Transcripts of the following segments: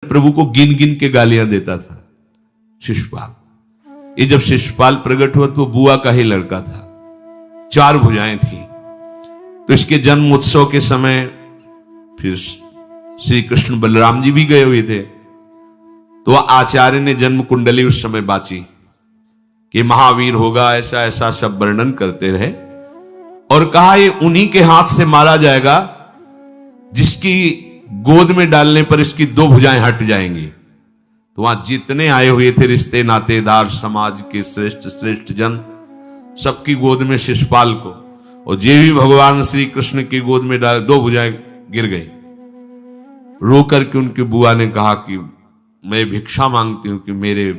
प्रभु को गिन गिन के गालियां देता था। शिशुपाल, ये जब शिशुपाल प्रकट हुआ तो बुआ का ही लड़का था, 4 भुजाएं थी। तो इसके जन्म उत्सव के समय फिर श्री कृष्ण बलराम जी भी गए हुए थे। तो आचार्य ने जन्म कुंडली उस समय बाची कि महावीर होगा, ऐसा ऐसा सब वर्णन करते रहे और कहा ये उन्हीं के हाथ से मारा जाएगा जिसकी गोद में डालने पर इसकी 2 भुजाएं हट जाएंगी। तो वहां जितने आए हुए थे रिश्ते नातेदार, समाज के श्रेष्ठ श्रेष्ठ जन, सबकी गोद में शिशुपाल को, और जे भी भगवान श्री कृष्ण की गोद में डाले 2 भुजाएं गिर गई। रो करके उनकी बुआ ने कहा कि मैं भिक्षा मांगती हूं कि मेरे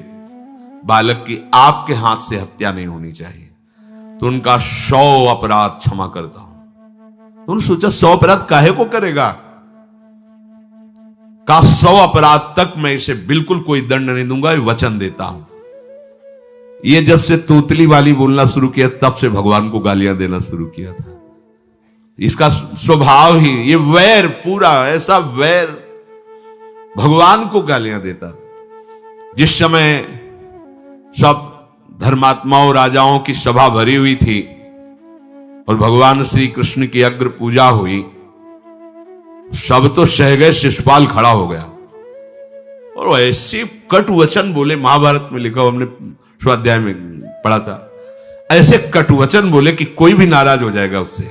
बालक की आपके हाथ से हत्या नहीं होनी चाहिए, तो उनका 100 अपराध क्षमा करता हूं। तो उन्होंने सोचा 100 अपराध काहे को करेगा, का 100 अपराध तक मैं इसे बिल्कुल कोई दंड नहीं दूंगा, वचन देता हूं। ये जब से तोतली वाली बोलना शुरू किया तब से भगवान को गालियां देना शुरू किया था। इसका स्वभाव ही ये वैर, पूरा ऐसा वैर, भगवान को गालियां देता। जिस समय सब धर्मात्माओं राजाओं की सभा भरी हुई थी और भगवान श्री कृष्ण की अग्र पूजा हुई, सब तो सह गए, शिशुपाल खड़ा हो गया और ऐसे कटु वचन बोले। महाभारत में लिखा, हमने स्वाध्याय में पढ़ा था, ऐसे कटु वचन बोले कि कोई भी नाराज हो जाएगा उससे।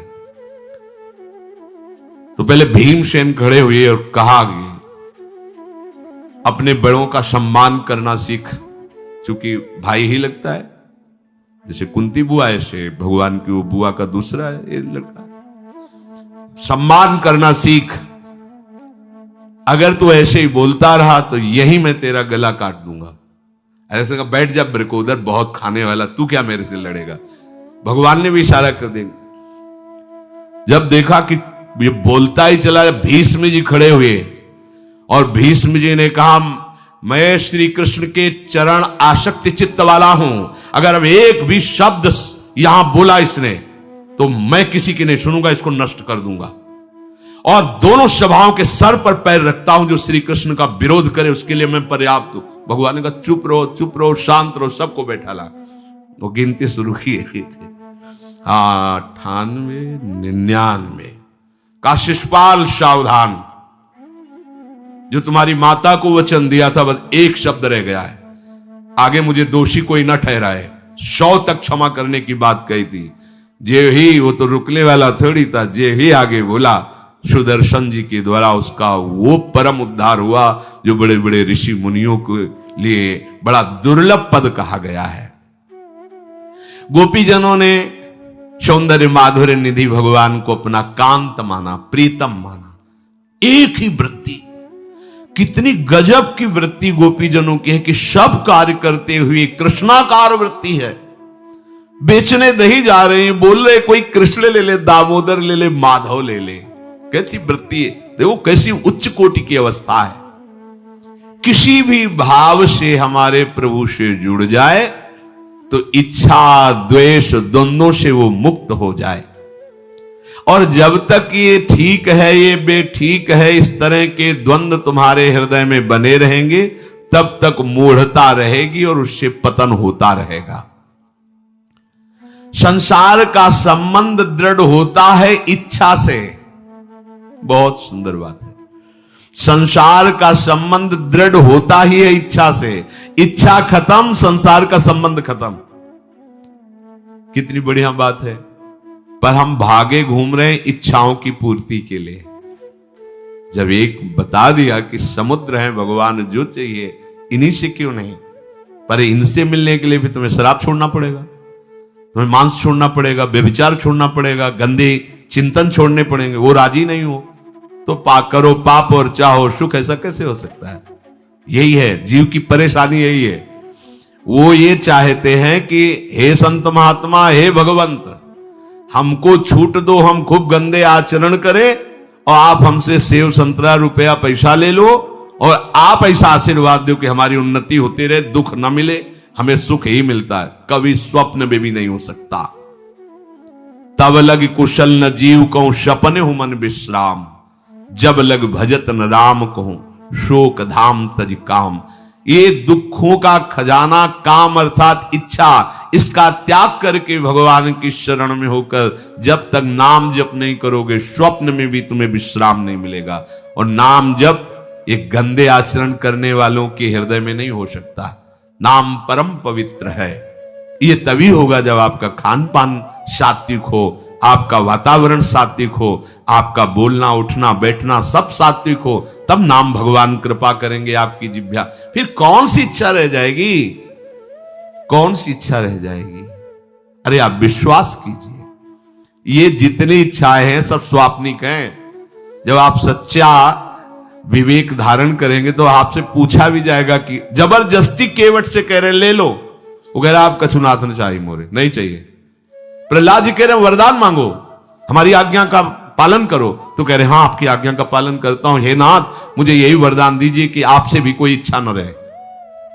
तो पहले भीमसेन खड़े हुए और कहा कि अपने बड़ों का सम्मान करना सीख, चूंकि भाई ही लगता है, जैसे कुंती बुआ ऐसे भगवान की वो बुआ का दूसरा है ये लड़का। सम्मान करना सीख, अगर तू ऐसे ही बोलता रहा तो यही मैं तेरा गला काट दूंगा। ऐसे कहा, बैठ जा ब्रिकोदर, बहुत खाने वाला, तू क्या मेरे से लड़ेगा। भगवान ने भी इशारा कर दिया। जब देखा कि ये बोलता ही चला, भीष्म जी खड़े हुए और भीष्म जी ने कहा, मैं श्री कृष्ण के चरण आसक्ति चित्त वाला हूं, अगर अब एक भी शब्द यहां बोला इसने तो मैं किसी की नहीं सुनूंगा, इसको नष्ट कर दूंगा। और दोनों सभाओं के सर पर पैर रखता हूं, जो श्री कृष्ण का विरोध करे उसके लिए मैं पर्याप्त हूं। भगवान ने कहा, चुप रहो, शांत रहो, सबको बैठा ला। वो गिनती शुरू किए थे 98, 99 का, शिशुपाल सावधान, जो तुम्हारी माता को वचन दिया था बस एक शब्द रह गया है, आगे मुझे दोषी कोई न ठहराए। 100 तक क्षमा करने की बात कही थी। जे ही, वो तो रुकने वाला थोड़ी था, जे ही आगे बोला, सुदर्शन जी के द्वारा उसका वो परम उद्धार हुआ जो बड़े बड़े ऋषि मुनियों के लिए बड़ा दुर्लभ पद कहा गया है। गोपीजनों ने सौंदर्य माधुर्य निधि भगवान को अपना कांत माना, प्रीतम माना। एक ही वृत्ति, कितनी गजब की वृत्ति गोपीजनों की है कि सब कार्य करते हुए कृष्णाकार वृत्ति है। बेचने दही जा रहे हैं, बोल रहे कोई कृष्ण ले ले, दामोदर ले ले, माधव ले ले। कैसी वृत्ति है, देखो कैसी उच्च कोटि की अवस्था है। किसी भी भाव से हमारे प्रभु से जुड़ जाए तो इच्छा द्वेष दोनों से वो मुक्त हो जाए। और जब तक ये ठीक है, ये बेठीक है, इस तरह के द्वंद्व तुम्हारे हृदय में बने रहेंगे, तब तक मूढ़ता रहेगी और उससे पतन होता रहेगा। संसार का संबंध दृढ़ होता है इच्छा से। बहुत सुंदर बात है। संसार का संबंध दृढ़ होता ही है इच्छा से। इच्छा खत्म, संसार का संबंध खत्म। कितनी बढ़िया बात है। पर हम भागे घूम रहे हैं इच्छाओं की पूर्ति के लिए। जब एक बता दिया कि समुद्र है भगवान, जो चाहिए इन्हीं से क्यों नहीं, पर इनसे मिलने के लिए भी तुम्हें शराब छोड़ना पड़ेगा, तुम्हें मांस छोड़ना पड़ेगा, व्यभिचार छोड़ना पड़ेगा, गंदे चिंतन छोड़ने पड़ेंगे। वो राजी नहीं हो तो करो पाप और चाहो सुख। ऐसा कैसे हो सकता है? यही है जीव की परेशानी, यही है। वो ये चाहते हैं कि हे संत महात्मा, हे भगवंत, हमको छूट दो, हम खूब गंदे आचरण करें और आप हमसे सेव संतरा रुपया पैसा ले लो और आप ऐसा आशीर्वाद दो कि हमारी उन्नति होती रहे, दुख न मिले, हमें सुख ही मिलता है। कभी स्वप्न में भी नहीं हो सकता। तब लग कुशल न जीव कहूं, सपने हूं मन विश्राम, जब लग भजत न राम कहूं, शोक धाम तज काम। ये दुखों का खजाना काम अर्थात इच्छा, इसका त्याग करके भगवान की शरण में होकर जब तक नाम जप नहीं करोगे स्वप्न में भी तुम्हें विश्राम नहीं मिलेगा। और नाम जप एक गंदे आचरण करने वालों के हृदय में नहीं हो सकता। नाम परम पवित्र है। ये तभी होगा जब आपका खान पान सात्विक हो, आपका वातावरण सात्विक हो, आपका बोलना उठना बैठना सब सात्विक हो, तब नाम भगवान कृपा करेंगे आपकी जिह्वा। फिर कौन सी इच्छा रह जाएगी, कौन सी इच्छा रह जाएगी? अरे आप विश्वास कीजिए, ये जितनी इच्छाएं हैं सब स्वाप्निक हैं। जब आप सच्चा विवेक धारण करेंगे तो आपसे पूछा भी जाएगा कि जबरदस्ती केवट से कह रहे ले लो, वो कह रहे आप कछुनाथ न चाहिए मोरे, नहीं चाहिए। प्रहलाद जी कह रहे वरदान मांगो, हमारी आज्ञा का पालन करो, तो कह रहे हाँ आपकी आज्ञा का पालन करता हूं, हे नाथ मुझे यही वरदान दीजिए कि आपसे भी कोई इच्छा न रहे।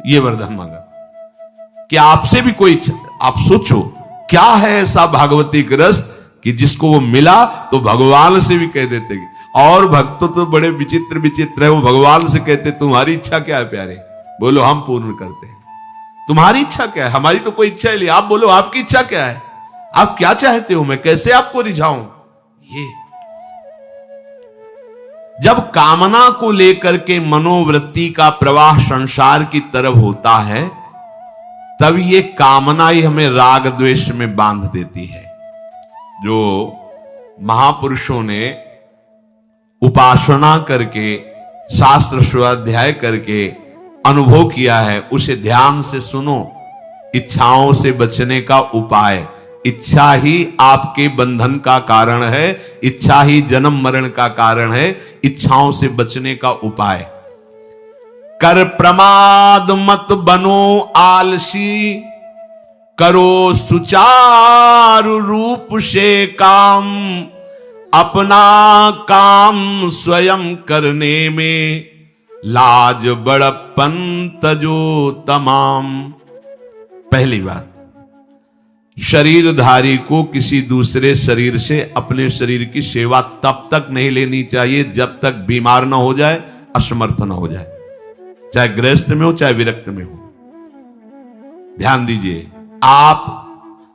ये वरदान मांगा कि आपसे भी कोई इच्छा। आप सोचो क्या है ऐसा भागवती रस कि जिसको वो मिला तो भगवान से भी कह देते। और भक्त तो बड़े विचित्र विचित्र है, वो भगवान से कहते तुम्हारी इच्छा क्या है प्यारे, बोलो हम पूर्ण करते हैं। तुम्हारी इच्छा क्या है, हमारी तो कोई इच्छा ही नहीं, आप बोलो आपकी इच्छा क्या है, आप क्या चाहते हो, मैं कैसे आपको रिझाऊं। ये जब कामना को लेकर के मनोवृत्ति का प्रवाह संसार की तरफ होता है, तब ये कामना ही हमें राग द्वेष में बांध देती है। जो महापुरुषों ने उपासना करके शास्त्र स्वाध्याय करके अनुभव किया है, उसे ध्यान से सुनो। इच्छाओं से बचने का उपाय, इच्छा ही आपके बंधन का कारण है, इच्छा ही जन्म मरण का कारण है। इच्छाओं से बचने का उपाय, कर प्रमाद मत बनो आलसी, करो सुचारु रूप से काम, अपना काम स्वयं करने में लाज बड़प्पन तजो तमाम। पहली बात, शरीरधारी को किसी दूसरे शरीर से अपने शरीर की सेवा तब तक नहीं लेनी चाहिए जब तक बीमार ना हो जाए, असमर्थ ना हो जाए, चाहे गृहस्थ में हो चाहे विरक्त में हो। ध्यान दीजिए, आप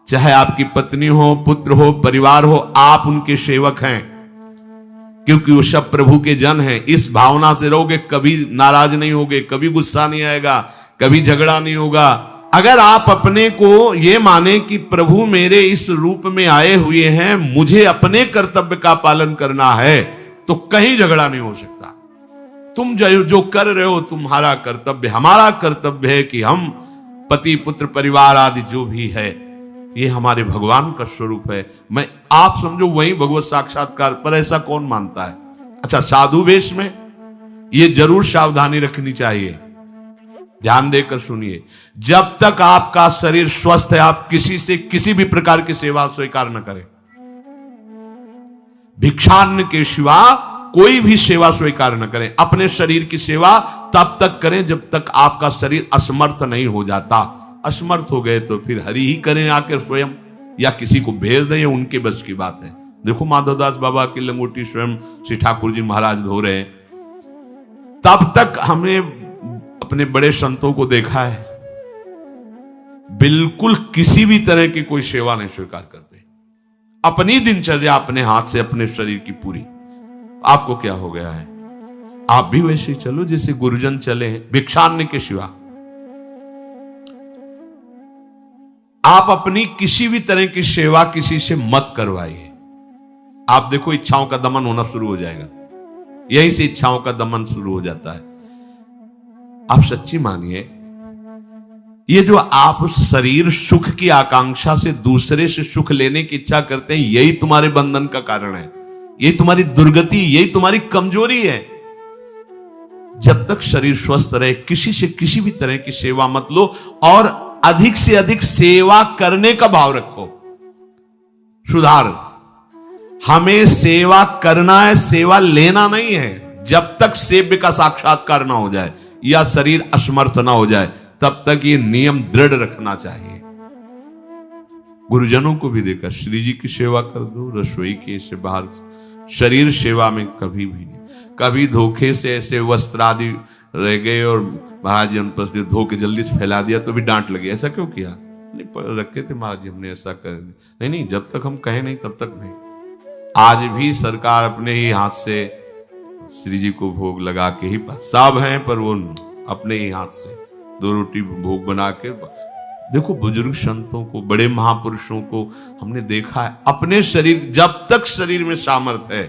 चाहे आपकी पत्नी हो, पुत्र हो, परिवार हो, आप उनके सेवक हैं, क्योंकि वो सब प्रभु के जन हैं। इस भावना से रहोगे कभी नाराज नहीं होगे, कभी गुस्सा नहीं आएगा, कभी झगड़ा नहीं होगा। अगर आप अपने को ये माने कि प्रभु मेरे इस रूप में आए हुए हैं, मुझे अपने कर्तव्य का पालन करना है, तो कहीं झगड़ा नहीं हो सकता। तुम जो कर रहे हो तुम्हारा कर्तव्य, हमारा कर्तव्य है कि हम पति पुत्र परिवार आदि जो भी है ये हमारे भगवान का स्वरूप है। मैं आप समझो वही भगवत साक्षात्कार, पर ऐसा कौन मानता है। अच्छा, साधु वेश में ये जरूर सावधानी रखनी चाहिए, ध्यान देकर सुनिए। जब तक आपका शरीर स्वस्थ है, आप किसी से किसी भी प्रकार की सेवा स्वीकार न करें। भिक्षान्न के सिवा कोई भी सेवा स्वीकार न करें। अपने शरीर की सेवा तब तक करें जब तक आपका शरीर असमर्थ नहीं हो जाता। असमर्थ हो गए तो फिर हरि ही करें आकर स्वयं, या किसी को भेज दें, उनके बस की बात है। देखो माधवदास बाबा की लंगोटी स्वयं श्री ठाकुर जी महाराज धो रहे हैं। तब तक हमने अपने बड़े संतों को देखा है, बिल्कुल किसी भी तरह की कोई सेवा नहीं स्वीकार करते। अपनी दिनचर्या अपने हाथ से, अपने शरीर की पूरी। आपको क्या हो गया है, आप भी वैसे ही चलो जैसे गुरुजन चले हैं, भिक्षान्न के सिवा। आप अपनी किसी भी तरह की सेवा किसी से मत करवाइए। आप देखो इच्छाओं का दमन होना शुरू हो जाएगा, यहीं से इच्छाओं का दमन शुरू हो जाता है। आप सच्ची मानिए, ये जो आप शरीर सुख की आकांक्षा से दूसरे से सुख लेने की इच्छा करते हैं, यही तुम्हारे बंधन का कारण है, यही तुम्हारी दुर्गति, यही तुम्हारी कमजोरी है। जब तक शरीर स्वस्थ रहे, किसी से किसी भी तरह की सेवा मत लो, और अधिक से अधिक सेवा करने का भाव रखो। सुधार, हमें सेवा करना है, सेवा लेना नहीं है। जब तक सेव्य का साक्षात्कार ना हो जाए या शरीर असमर्थ ना हो जाए, तब तक ये नियम दृढ़ रखना चाहिए। गुरुजनों को भी देखा, श्री जी की सेवा कर दो, रसोई के से बाहर, शरीर सेवा में कभी भी नहीं। कभी धोखे से ऐसे वस्त्र आदि रह गए और महाराज जी अनुपस्थित धो के जल्दी से फैला दिया तो भी डांट लगी, ऐसा क्यों किया? नहीं रखे थे महाराज जी, हमने ऐसा कर दिया। नहीं, जब तक हम कहें नहीं तब तक नहीं। आज भी सरकार अपने ही हाथ से श्री जी को भोग लगा के ही, सब हैं पर वो अपने ही हाथ से 2 रोटी भोग बना के। देखो बुजुर्ग संतों को, बड़े महापुरुषों को हमने देखा है, अपने शरीर, जब तक शरीर में सामर्थ्य है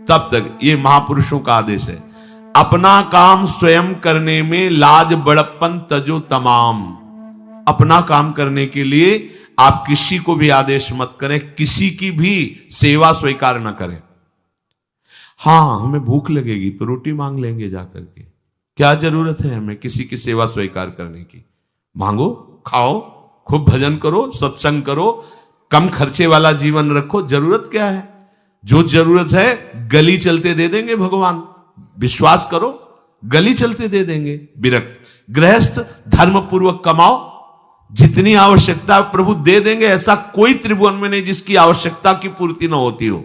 तब तक, ये महापुरुषों का आदेश है, अपना काम स्वयं करने में लाज बड़प्पन तजो तमाम। अपना काम करने के लिए आप किसी को भी आदेश मत करें, किसी की भी सेवा स्वीकार न करें। हाँ, हमें भूख लगेगी तो रोटी मांग लेंगे जाकर के, क्या जरूरत है हमें किसी की सेवा स्वीकार करने की? मांगो, खाओ, खूब भजन करो, सत्संग करो, कम खर्चे वाला जीवन रखो। जरूरत क्या है? जो जरूरत है गली चलते दे देंगे भगवान, विश्वास करो, गली चलते दे देंगे। विरक्त गृहस्थ धर्म पूर्वक कमाओ, जितनी आवश्यकता प्रभु दे देंगे। ऐसा कोई त्रिभुवन में नहीं जिसकी आवश्यकता की पूर्ति ना होती हो।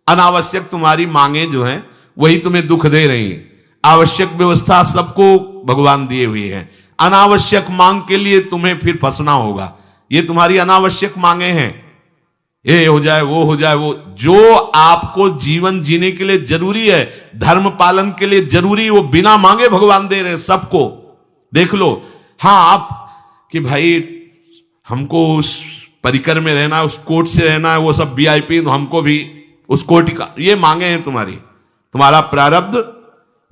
अनावश्यक तुम्हारी मांगे जो हैं वही तुम्हें दुख दे रही हैं। आवश्यक व्यवस्था सबको भगवान दिए हुए हैं, अनावश्यक मांग के लिए तुम्हें फिर फंसना होगा। ये तुम्हारी अनावश्यक मांगे हैं, ये हो जाए वो हो जाए वो। जो आपको जीवन जीने के लिए जरूरी है, धर्म पालन के लिए जरूरी, वो बिना मांगे भगवान दे रहे हैं सबको। देख लो। हाँ, आप कि भाई हमको उस परिकर में रहना है, उस कोर्ट से रहना है, वो सब VIP, तो हमको भी उस कोर्ट का, ये मांगे हैं तुम्हारी। तुम्हारा प्रारब्ध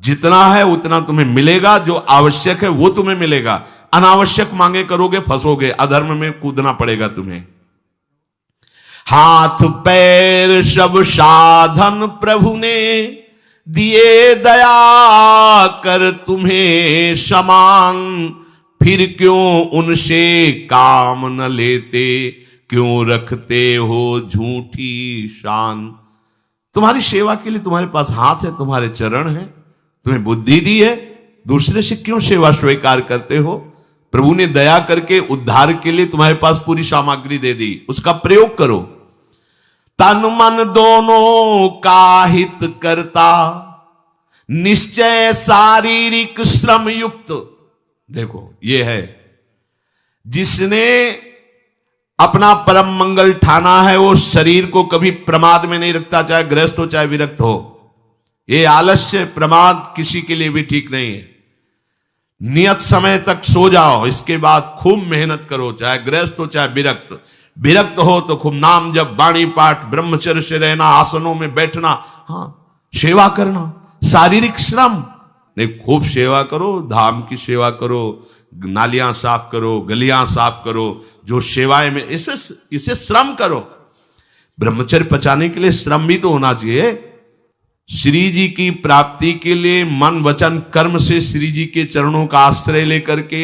जितना है उतना तुम्हें मिलेगा, जो आवश्यक है वो तुम्हें मिलेगा। अनावश्यक मांगे करोगे फंसोगे, अधर्म में कूदना पड़ेगा तुम्हें। हाथ पैर सब साधन प्रभु ने दिए, दया कर तुम्हें समान, फिर क्यों उनसे काम न लेते, क्यों रखते हो झूठी शान। तुम्हारी सेवा के लिए तुम्हारे पास हाथ है, तुम्हारे चरण है, तुम्हें बुद्धि दी है, दूसरे से क्यों सेवा स्वीकार करते हो? प्रभु ने दया करके उद्धार के लिए तुम्हारे पास पूरी सामग्री दे दी, उसका प्रयोग करो। तन मन दोनों का हित करता, निश्चय शारीरिक श्रम युक्त। देखो ये है, जिसने अपना परम मंगल ठाना है वो शरीर को कभी प्रमाद में नहीं रखता, चाहे गृहस्थ हो चाहे विरक्त हो। ये आलस्य प्रमाद किसी के लिए भी ठीक नहीं है। नियत समय तक सो जाओ, इसके बाद खूब मेहनत करो, चाहे गृहस्थ हो चाहे विरक्त। विरक्त हो तो खूब नाम जप, वाणी पाठ, ब्रह्मचर्य से रहना, आसनों में बैठना, हाँ सेवा करना, शारीरिक श्रम नहीं, खूब सेवा करो, धाम की सेवा करो, नालियां साफ करो, गलियां साफ करो, जो सेवाएं में इसे श्रम करो। ब्रह्मचर्य पचाने के लिए श्रम भी तो होना चाहिए। श्री जी की प्राप्ति के लिए मन वचन कर्म से श्री जी के चरणों का आश्रय लेकर के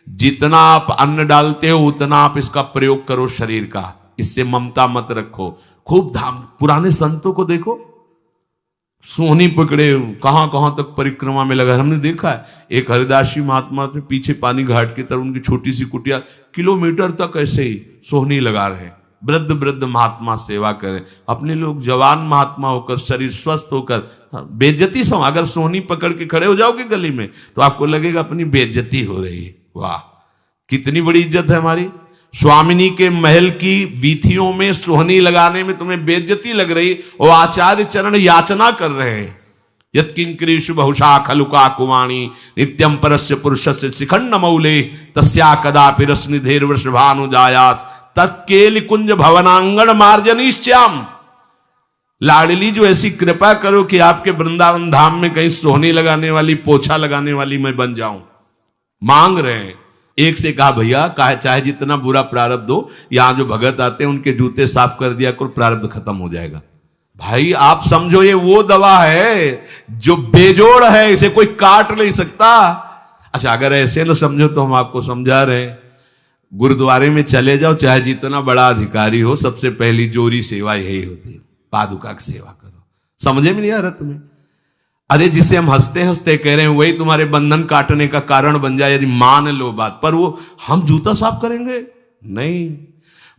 जितना आप अन्न डालते हो उतना आप इसका प्रयोग करो शरीर का। इससे ममता मत रखो। खूब धाम, पुराने संतों को देखो, सोहनी पकड़े कहां कहां तक परिक्रमा में लगा। हमने देखा है एक हरिदासी महात्मा थे, पीछे पानी घाट की तरफ उनकी छोटी सी कुटिया, किलोमीटर तक ऐसे ही सोहनी लगा रहे। वृद्ध वृद्ध महात्मा सेवा करें। अपने लोग जवान महात्मा होकर, शरीर स्वस्थ होकर, बेइज्जती सम, अगर सोहनी पकड़ के खड़े हो जाओगे गली में तो आपको लगेगा अपनी बेइज्जती हो रही है। वाह, कितनी बड़ी इज्जत है हमारी। स्वामिनी के महल की वीथियों में सोहनी लगाने में तुम्हें बेइज्जती लग रही, और आचार्य चरण याचना कर रहे हैं। यत्किंकरीषु बहुशा खलुका कुवाणी, नित्यम परस्य पुरुषस्य शिखंड मौले, तस्या कदापि रसनिधेर वृषभानुजायास, तत्केल कुंज भवनांगण मार्जनीश्याम। लाडली जो ऐसी कृपा करो कि आपके वृंदावन धाम में कहीं सोहनी लगाने वाली, पोछा लगाने वाली मैं बन जाऊं। मांग रहे हैं। एक से कहा भैया चाहे जितना बुरा प्रारब्ध हो, यहां जो भगत आते हैं उनके जूते साफ कर दिया करो, प्रारब्ध खत्म हो जाएगा। भाई आप समझो ये वो दवा है जो बेजोड़ है, इसे कोई काट नहीं सकता। अच्छा अगर ऐसे न समझो तो हम आपको समझा रहे हैं। गुरुद्वारे में चले जाओ, चाहे जितना बड़ा अधिकारी हो, सबसे पहली जोरी सेवा यही होती है, पादुका की सेवा करो। समझे में नहीं आ रहा तुम्हें? अरे जिसे हम हंसते हंसते कह रहे हैं वही तुम्हारे बंधन काटने का कारण बन जाए, यदि मान लो बात। पर वो हम जूता साफ करेंगे नहीं।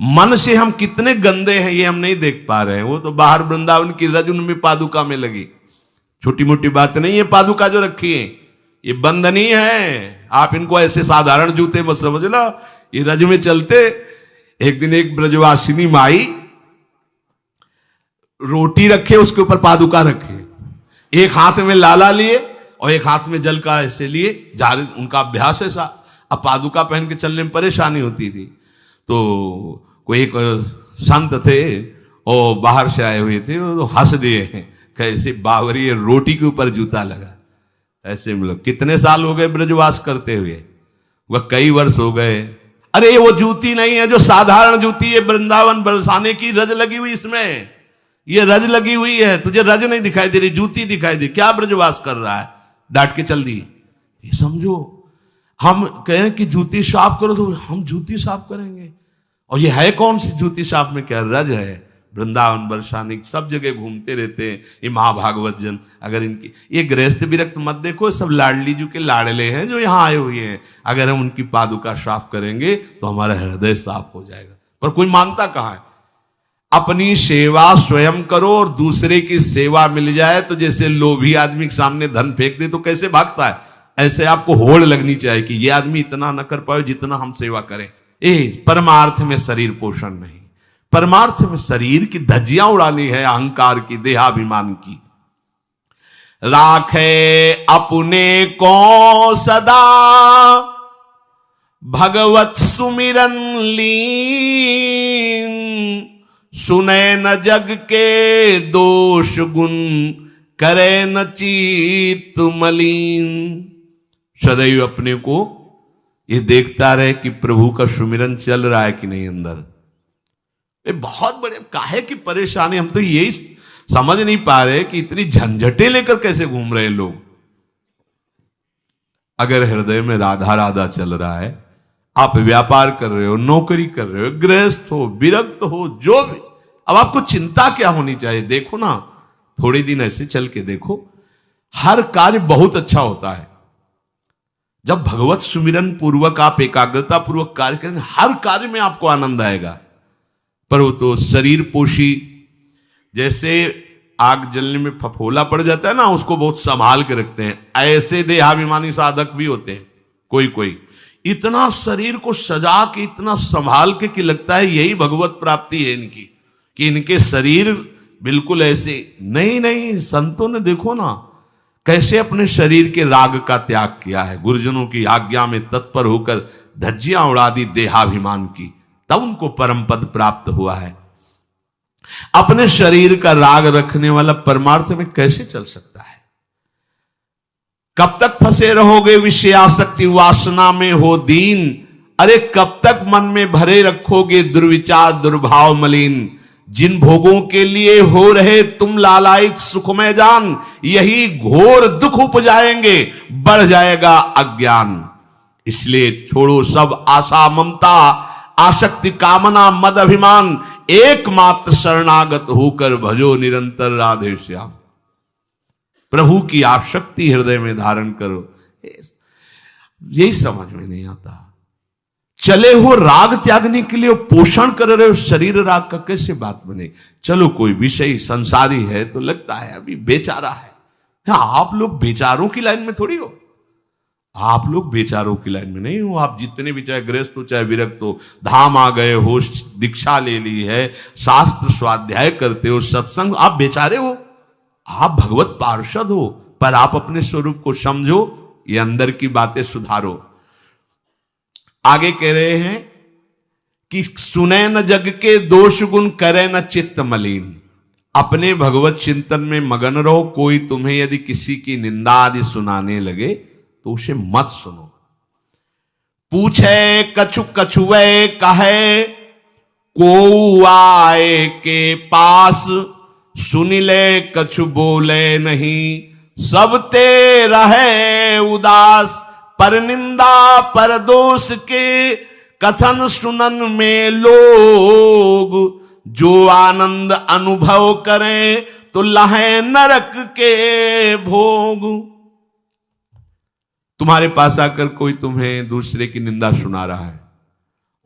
मन से हम कितने गंदे हैं ये हम नहीं देख पा रहे हैं। वो तो बाहर वृंदावन की रज उनमें पादुका में लगी, छोटी मोटी बात नहीं है। पादुका जो रखी है ये बंधनी है, आप इनको ऐसे साधारण जूते मत समझ लो, ये रज में चलते। एक दिन एक ब्रजवासिनी माई रोटी रखे, उसके ऊपर पादुका रखे, एक हाथ में लाला लिए और एक हाथ में जल का ऐसे लिए जा रहे, उनका अभ्यास ऐसा। अब पादुका पहन के चलने में परेशानी होती थी, तो कोई एक संत थे और बाहर से आए हुए थे, तो हंस दिए कैसे बावरी रोटी के ऊपर जूता लगा। ऐसे मतलब कितने साल हो गए ब्रजवास करते हुए, वह कई वर्ष हो गए। अरे ये वो जूती नहीं है जो साधारण जूती है वृंदावन बरसाने की, रज लगी हुई इसमें, ये रज लगी हुई है। तुझे रज नहीं दिखाई दे रही, जूती दिखाई दे, क्या ब्रजवास कर रहा है, डांट के चल दी। ये समझो, हम कहें कि जूती साफ करो तो हम जूती साफ करेंगे, और ये है कौन सी जूती साफ में, क्या रज है। वृंदावन बरसाने सब जगह घूमते रहते हैं ये महाभागवत जन। अगर इनकी ये गृहस्थ विरक्त मत देखो, सब लाडली जी के लाडले हैं जो यहाँ आए हुए हैं। अगर हम उनकी पादुका साफ करेंगे तो हमारा हृदय साफ हो जाएगा। पर कोई मानता कहाँ है। अपनी सेवा स्वयं करो और दूसरे की सेवा मिल जाए तो जैसे लोभी आदमी के सामने धन फेंक दे तो कैसे भागता है, ऐसे आपको होड़ लगनी चाहिए कि ये आदमी इतना न कर पाए जितना हम सेवा करें। परमार्थ में शरीर पोषण नहीं, परमार्थ में शरीर की धज्जियां उड़ानी है, अहंकार की, देहाभिमान की। राखे अपने को सदा भगवत सुमिरन लीन, सुने न जग के दोष गुण, करे न चित्त मलिन। सदैव अपने को ये देखता रहे कि प्रभु का सुमिरन चल रहा है कि नहीं अंदर। ये बहुत बड़े काहे की परेशानी, हम तो यही समझ नहीं पा रहे कि इतनी झंझटें लेकर कैसे घूम रहे लोग। अगर हृदय में राधा राधा चल रहा है, आप व्यापार कर रहे हो, नौकरी कर रहे हो, गृहस्थ हो, विरक्त हो, जो भी, अब आपको चिंता क्या होनी चाहिए। देखो ना, थोड़े दिन ऐसे चल के देखो, हर कार्य बहुत अच्छा होता है जब भगवत सुमिरन पूर्वक आप एकाग्रता पूर्वक कार्य करेंगे, हर कार्य में आपको आनंद आएगा। पर वो तो शरीर पोषी, जैसे आग जलने में फफोला पड़ जाता है ना, उसको बहुत संभाल के रखते हैं, ऐसे देहाभिमानी साधक भी होते हैं कोई कोई, इतना शरीर को सजा के, इतना संभाल के कि लगता है यही भगवत प्राप्ति है इनकी, कि इनके शरीर बिल्कुल ऐसे नहीं। संतों ने देखो ना कैसे अपने शरीर के राग का त्याग किया है, गुरुजनों की आज्ञा में तत्पर होकर धज्जियां उड़ा दी देहाभिमान की, तब उनको परम पद प्राप्त हुआ है। अपने शरीर का राग रखने वाला परमार्थ में कैसे चल सकता है। कब तक फंसे रहोगे विषयासक्ति वासना में हो दीन, अरे कब तक मन में भरे रखोगे दुर्विचार दुर्भाव मलिन। जिन भोगों के लिए हो रहे तुम लालायित सुखमय जान, यही घोर दुख उपजाएंगे, बढ़ जाएगा अज्ञान। इसलिए छोड़ो सब आशा ममता आसक्ति कामना मद अभिमान, एकमात्र शरणागत होकर भजो निरंतर राधे श्याम। प्रभु की आसक्ति हृदय में धारण करो। यही समझ में नहीं आता। चले हो राग त्यागने के लिए, पोषण कर रहे हो शरीर राग का, कैसे बात बने। चलो कोई विषय संसारी है तो लगता है अभी बेचारा है। आप लोग बेचारों की लाइन में थोड़ी हो, आप लोग बेचारों की लाइन में नहीं हो। आप जितने भी, चाहे गृहस्थ हो चाहे विरक्त हो, धाम आ गए हो, दीक्षा ले ली है, शास्त्र स्वाध्याय करते हो, सत्संग, आप बेचारे हो, आप भगवत पार्षद हो। पर आप अपने स्वरूप को समझो, ये अंदर की बातें सुधारो। आगे कह रहे हैं कि सुने न जग के दोष गुण, करे न चित्त मलिन। अपने भगवत चिंतन में मगन रहो। कोई तुम्हें यदि किसी की निंदा आदि सुनाने लगे तो उसे मत सुनो। पूछे कछु कछुए कहे, को आए के पास, सुन ले कछु बोले नहीं, सब ते रहे उदास। पर निंदा पर दोष के कथन सुनन में लोग, जो आनंद अनुभव करें तो लहे नरक के भोग। तुम्हारे पास आकर कोई तुम्हें दूसरे की निंदा सुना रहा है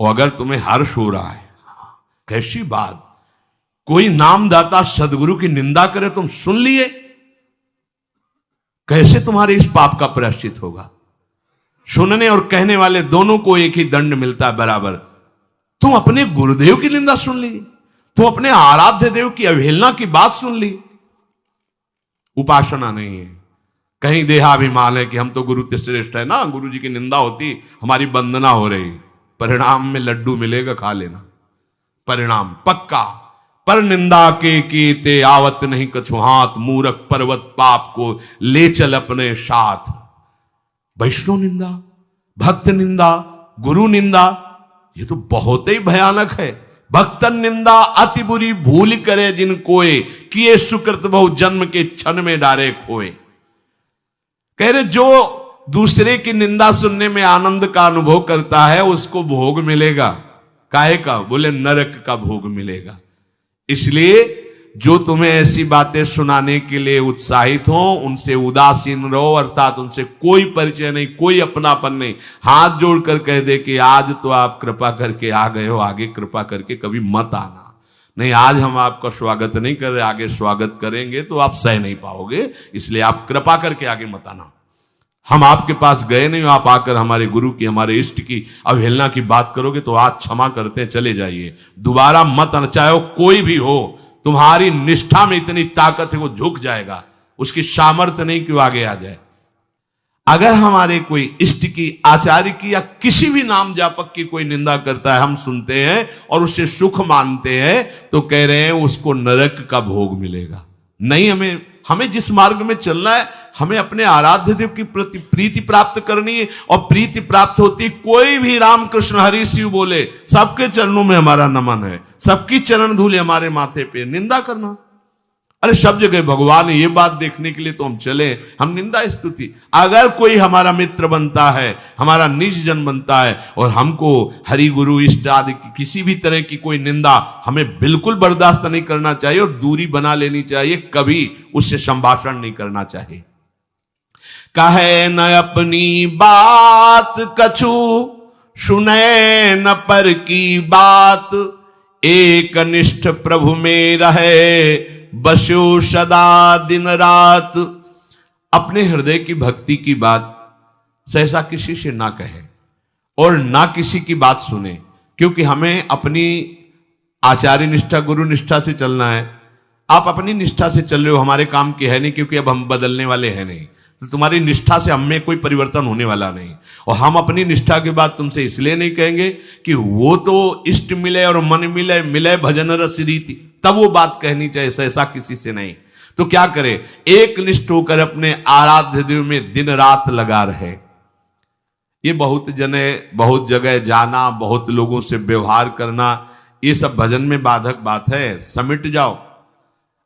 और अगर तुम्हें हर्ष हो रहा है, कैसी बात, कोई नामदाता सदगुरु की निंदा करे तुम सुन लिए, कैसे तुम्हारे इस पाप का प्रायश्चित होगा? सुनने और कहने वाले दोनों को एक ही दंड मिलता है बराबर। तुम अपने गुरुदेव की निंदा सुन ली, तुम अपने आराध्य देव की अवहेलना की बात सुन ली। उपासना नहीं है, कहीं देहाभिमान है कि हम तो गुरु से श्रेष्ठ है ना, गुरु जी की निंदा होती हमारी वंदना हो रही। परिणाम में लड्डू मिलेगा, खा लेना, परिणाम पक्का। पर निंदा के कीते आवत नहीं कछु हाथ, मूरख पर्वत पाप को ले चल अपने साथ। वैष्णव निंदा, भक्त निंदा, गुरु निंदा, ये तो बहुत ही भयानक है। भक्तन निंदा अति बुरी भूल करे जिन कोय, किए सुकृत बहु जन्म के क्षण में डारे खोए। कह रहे जो दूसरे की निंदा सुनने में आनंद का अनुभव करता है उसको भोग मिलेगा। काहे का? बोले नरक का भोग मिलेगा। इसलिए जो तुम्हें ऐसी बातें सुनाने के लिए उत्साहित हो उनसे उदासीन रहो, अर्थात उनसे कोई परिचय नहीं, कोई अपनापन नहीं। हाथ जोड़कर कह दे कि आज तो आप कृपा करके आ गए हो, आगे कृपा करके कभी मत आना। नहीं, आज हम आपका स्वागत नहीं कर रहे, आगे स्वागत करेंगे तो आप सह नहीं पाओगे, इसलिए आप कृपा करके आगे मत आना। हम आपके पास गए नहीं, आप आकर हमारे गुरु की, हमारे इष्ट की अवहेलना की बात करोगे तो आज क्षमा करते हैं, चले जाइए, दोबारा मत आना। चाहे वो कोई भी हो, तुम्हारी निष्ठा में इतनी ताकत है वो झुक जाएगा, उसकी सामर्थ्य नहीं कि वो आगे आ जाए। अगर हमारे कोई इष्ट की, आचार्य की या किसी भी नाम जापक की कोई निंदा करता है, हम सुनते हैं और उसे सुख मानते हैं, तो कह रहे हैं उसको नरक का भोग मिलेगा। नहीं, हमें जिस मार्ग में चलना है, हमें अपने आराध्य देव की प्रति प्रीति प्राप्त करनी है, और प्रीति प्राप्त होती कोई भी राम कृष्ण हरि शिव बोले, सबके चरणों में हमारा नमन है, सबकी चरण धूले हमारे माथे पे। निंदा करना, अरे सब जगह भगवान है, ये बात देखने के लिए तो हम चले, हम निंदा स्तुति। अगर कोई हमारा मित्र बनता है, हमारा निज जन बनता है, और हमको हरि गुरु इष्ट आदि की किसी भी तरह की कोई निंदा हमें बिल्कुल बर्दाश्त नहीं करना चाहिए और दूरी बना लेनी चाहिए, कभी उससे संभाषण नहीं करना चाहिए। कहे न अपनी बात कछु, सुने न पर की बात, एक निष्ठ प्रभु में रहे बसो सदा दिन रात। अपने हृदय की भक्ति की बात सहसा किसी से ना कहे और ना किसी की बात सुने, क्योंकि हमें अपनी आचार्य निष्ठा, गुरु निष्ठा से चलना है। आप अपनी निष्ठा से चल रहे हो, हमारे काम की है नहीं, क्योंकि अब हम बदलने वाले हैं नहीं, तो तुम्हारी निष्ठा से हमें कोई परिवर्तन होने वाला नहीं। और हम अपनी निष्ठा के बाद तुमसे इसलिए नहीं कहेंगे कि वो तो इष्ट मिले और मन मिले, मिले भजन रस रीति, तब वो बात कहनी चाहिए, ऐसा किसी से नहीं। तो क्या करे, एक निष्ठ होकर अपने आराध्य देव में दिन रात लगा रहे। ये बहुत जगह जाना, बहुत लोगों से व्यवहार करना, ये सब भजन में बाधक बात है। समिट जाओ,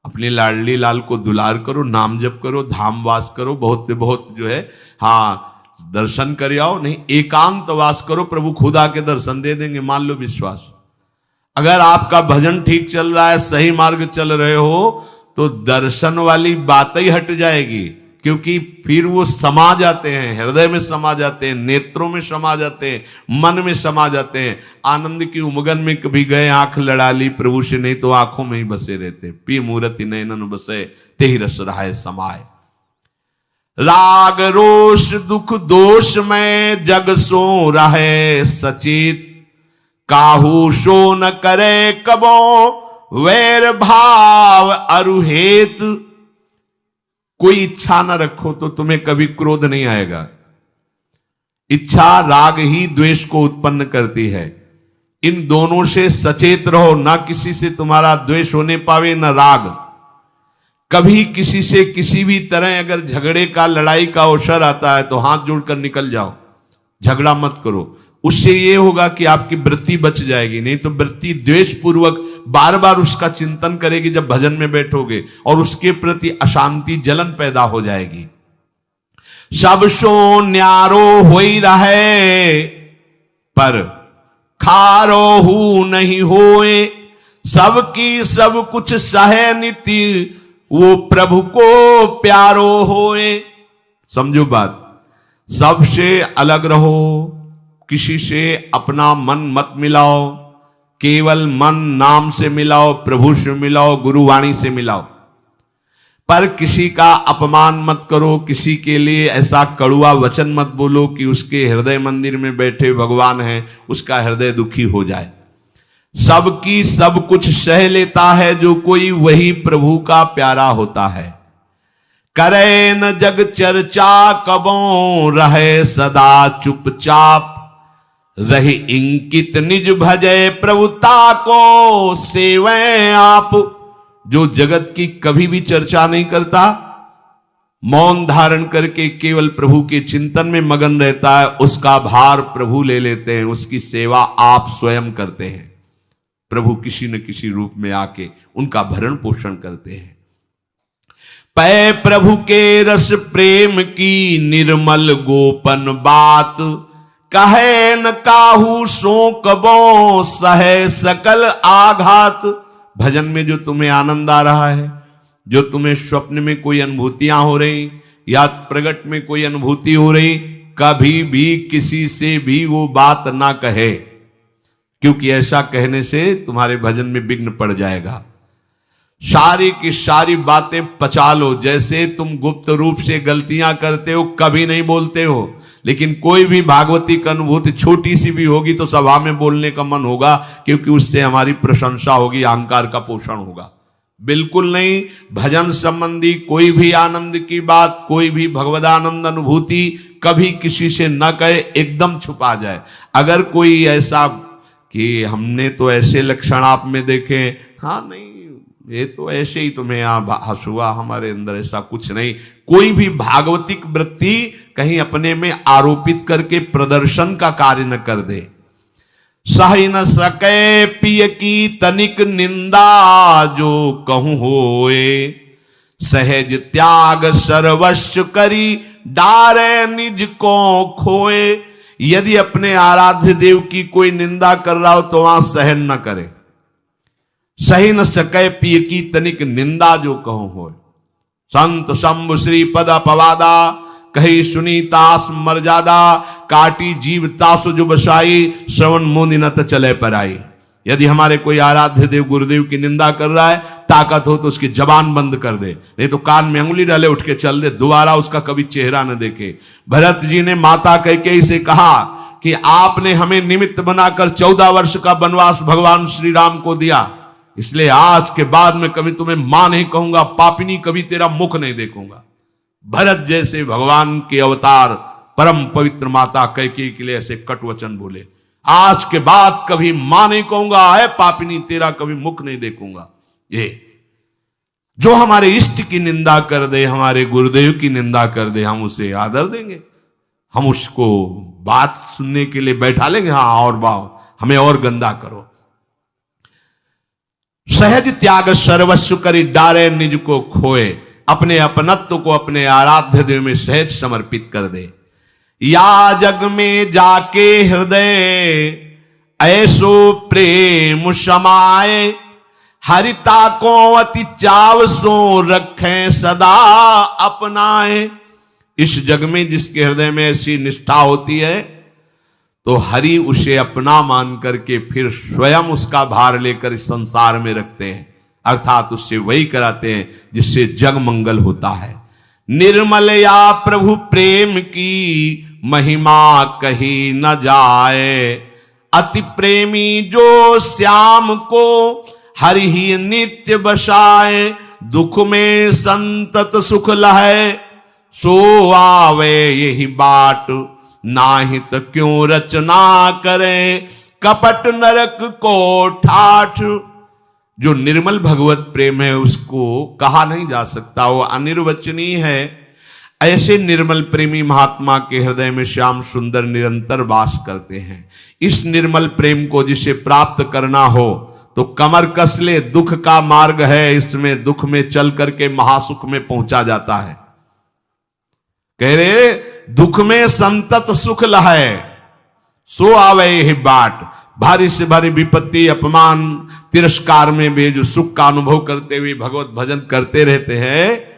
अपने लाडली लाल को दुलार करो, नाम जप करो, धाम वास करो, बहुत जो है, हाँ दर्शन कर आओ। नहीं, एकांत वास करो, प्रभु खुद आके दर्शन दे देंगे, मान लो विश्वास। अगर आपका भजन ठीक चल रहा है, सही मार्ग चल रहे हो, तो दर्शन वाली बात ही हट जाएगी, क्योंकि फिर वो समा जाते हैं, हृदय में समा जाते हैं, नेत्रों में समा जाते हैं, मन में समा जाते हैं। आनंद की उमगन में कभी गए, आंख लड़ा ली प्रभु से, नहीं तो आंखों में ही बसे रहते। पी मूर्ति नयनन बसे, तेहि रस रहाय समाये। राग रोष दुख दोष में जग सो रहे सचेत, काहू सो न करे कबो वैर भाव अरुहेत। कोई इच्छा न रखो तो तुम्हें कभी क्रोध नहीं आएगा। इच्छा राग ही द्वेष को उत्पन्न करती है। इन दोनों से सचेत रहो, ना किसी से तुम्हारा द्वेष होने पावे न राग। कभी किसी से किसी भी तरह अगर झगड़े का, लड़ाई का अवसर आता है तो हाथ जोड़कर निकल जाओ, झगड़ा मत करो। उससे ये होगा कि आपकी वृत्ति बच जाएगी, नहीं तो वृत्ति द्वेष पूर्वक बार बार उसका चिंतन करेगी जब भजन में बैठोगे, और उसके प्रति अशांति, जलन पैदा हो जाएगी। सब सो न्यारो होई रहे, पर खारो हु नहीं होए, सबकी सब कुछ सहे नीति, वो प्रभु को प्यारो होए। समझो बात, सबसे अलग रहो, किसी से अपना मन मत मिलाओ, केवल मन नाम से मिलाओ, प्रभु से मिलाओ, गुरुवाणी से मिलाओ। पर किसी का अपमान मत करो, किसी के लिए ऐसा कड़ुआ वचन मत बोलो कि उसके हृदय मंदिर में बैठे भगवान हैं, उसका हृदय दुखी हो जाए। सबकी सब कुछ सह लेता है जो कोई, वही प्रभु का प्यारा होता है। करे न जग चर्चा कबों, रहे सदा चुपचाप, रही इंकित निज भजे प्रभुता को सेवे आप। जो जगत की कभी भी चर्चा नहीं करता, मौन धारण करके केवल प्रभु के चिंतन में मगन रहता है, उसका भार प्रभु ले लेते हैं, उसकी सेवा आप स्वयं करते हैं। प्रभु किसी न किसी रूप में आके उनका भरण पोषण करते हैं। पै प्रभु के रस प्रेम की निर्मल गोपन बात, कहे न काहू सो कबो सहे सकल आघात। भजन में जो तुम्हें आनंद आ रहा है, जो तुम्हें स्वप्न में कोई अनुभूतियां हो रही या प्रगट में कोई अनुभूति हो रही, कभी भी किसी से भी वो बात ना कहे, क्योंकि ऐसा कहने से तुम्हारे भजन में विघ्न पड़ जाएगा। सारी की सारी बातें पचा लो। जैसे तुम गुप्त रूप से गलतियां करते हो, कभी नहीं बोलते हो, लेकिन कोई भी भागवती की अनुभूति छोटी सी भी होगी तो सभा में बोलने का मन होगा, क्योंकि उससे हमारी प्रशंसा होगी, अहंकार का पोषण होगा। बिल्कुल नहीं। भजन संबंधी कोई भी आनंद की बात, कोई भी भगवदानंद अनुभूति कभी किसी से न कहे, एकदम छुपा जाए। अगर कोई ऐसा कि हमने तो ऐसे लक्षण आप में देखे, हाँ नहीं ये तो ऐसे ही तुम्हें यहाँ हंसुआ, हमारे अंदर ऐसा कुछ नहीं। कोई भी भागवतिक वृत्ति कहीं अपने में आरोपित करके प्रदर्शन का कार्य न कर दे। सह न सके पिय की तनिक निंदा, जो कहूं होए सहज त्याग सर्वस्व करी, डारे निज को खोए। यदि अपने आराध्य देव की कोई निंदा कर रहा हो तो वहां सहन न करे। सही न सके पिय की तनिक निंदा, जो कहूं हो। संत शंभु श्री पद अपवादा, कही सुनीतास मर्यादा, काटी जीव तासु जो बसाई, श्रवण मुनि नत चले पर आई। यदि हमारे कोई आराध्य देव गुरुदेव की निंदा कर रहा है, ताकत हो तो उसकी जबान बंद कर दे, नहीं तो कान में अंगुली डाले उठ के चल दे, दोबारा उसका कभी चेहरा न देखे। भरत जी ने माता कैकेयी से कहा कि आपने हमें निमित्त बनाकर 14 वर्ष का वनवास भगवान श्री राम को दिया, इसलिए आज के बाद में कभी तुम्हें मां नहीं कहूंगा, पापिनी कभी तेरा मुख नहीं देखूंगा। भरत जैसे भगवान के अवतार परम पवित्र माता कैकेयी के लिए ऐसे कट वचन बोले, आज के बाद कभी मां नहीं कहूंगा, है पापिनी तेरा कभी मुख नहीं देखूंगा। ये जो हमारे इष्ट की निंदा कर दे, हमारे गुरुदेव की निंदा कर दे, हम उसे आदर देंगे, हम उसको बात सुनने के लिए बैठा लेंगे। हाँ और बाओ, हमें और गंदा करो। सहज त्याग सर्वस्व करी, डारे निज को खोए। अपने अपनत्व को अपने आराध्य देव में सहज समर्पित कर दे। या जग में जाके हृदय ऐसो प्रेम समाए, हरिता को अति चाव सो रखें सदा अपनाए। इस जग में जिसके हृदय में ऐसी निष्ठा होती है, तो हरि उसे अपना मान करके फिर स्वयं उसका भार लेकर इस संसार में रखते हैं, अर्थात उससे वही कराते हैं जिससे जग मंगल होता है। निर्मल या प्रभु प्रेम की महिमा कही न जाए, अति प्रेमी जो श्याम को हरि ही नित्य बसाए। दुख में संतत सुख लहे, सो आवे यही बाट, नाहित क्यों रचना करे, कपट नरक को ठाठ। जो निर्मल भगवत प्रेम है उसको कहा नहीं जा सकता, वो अनिर्वचनीय है। ऐसे निर्मल प्रेमी महात्मा के हृदय में श्याम सुंदर निरंतर वास करते हैं। इस निर्मल प्रेम को जिसे प्राप्त करना हो तो कमर कस ले, दुख का मार्ग है, इसमें दुख में चल करके महासुख में पहुंचा जाता है। कह रहे दुख में संतत सुख लहे, सो आवे यही बाट। भारी से भारी विपत्ति, अपमान, तिरस्कार में भी जो सुख का अनुभव करते हुए भगवत भजन करते रहते हैं,